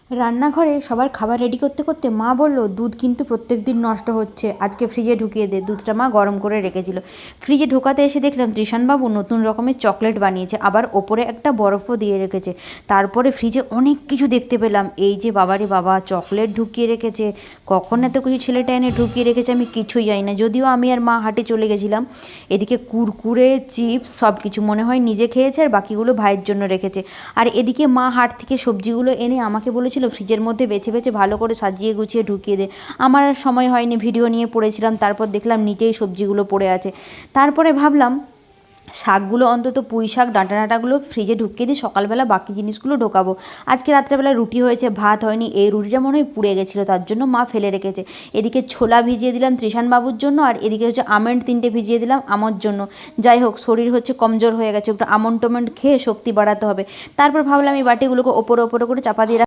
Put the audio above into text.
রান্নাঘরে সবার খাবার রেডি করতে করতে মা বলল দুধ কিন্তু প্রত্যেক দিন নষ্ট হচ্ছে, আজকে ফ্রিজে ঢুকিয়ে দে। দুধটা মা গরম করে রেখেছিল। ফ্রিজে ঢোকাতে এসে দেখলাম ত্রিশানবাবু নতুন রকমের চকলেট বানিয়েছে, আবার ওপরে একটা বরফও দিয়ে রেখেছে। তারপরে ফ্রিজে অনেক কিছু দেখতে পেলাম, এই যে বাবারে বাবা, চকলেট ঢুকিয়ে রেখেছে। কখন এত কিছু ছেলেটা এনে ঢুকিয়ে রেখেছে আমি কিছুই জানি না, যদিও আমি আর মা হাটে চলে গেছিলাম। এদিকে কুরকুরে, চিপস সব কিছু মনে হয় নিজে খেয়েছে আর বাকিগুলো ভাইয়ের জন্য রেখেছে। আর এদিকে মা হাট থেকে সবজিগুলো এনে আমাকে বলেছিল ফ্রিজের মধ্যে বেছে বেছে ভালো করে সাজিয়ে গুছিয়ে ঢুকিয়ে দে। আমার আর সময় হয়নি, ভিডিও নিয়ে পড়েছিলাম। তারপর দেখলাম নিচেই সবজিগুলো পড়ে আছে। তারপরে ভাবলাম শাকগুলো, অন্তত পুঁই শাক ডাঁটা ডাঁটাগুলো ফ্রিজে ঢুকিয়ে দিই, সকালবেলা বাকি জিনিসগুলো ঢোকাবো। আজকে রাত্রেবেলা রুটি হয়েছে, ভাত হয়নি। এই রুটিটা মনে হয় পুড়ে গেছিলো, তার জন্য মা ফেলে রেখেছে। এদিকে ছোলা ভিজিয়ে দিলাম ত্রিশানবাবুর জন্য, আর এদিকে হচ্ছে আমন্ড 3টে ভিজিয়ে দিলাম আমার জন্য। যাই হোক, শরীর হচ্ছে কমজোর হয়ে গেছে, একটু আমন্ড টমেন্ড খেয়ে শক্তি বাড়াতে হবে। তারপর ভাবলাম এই বাটিগুলোকে ওপরে ওপরে করে চাপা দিয়ে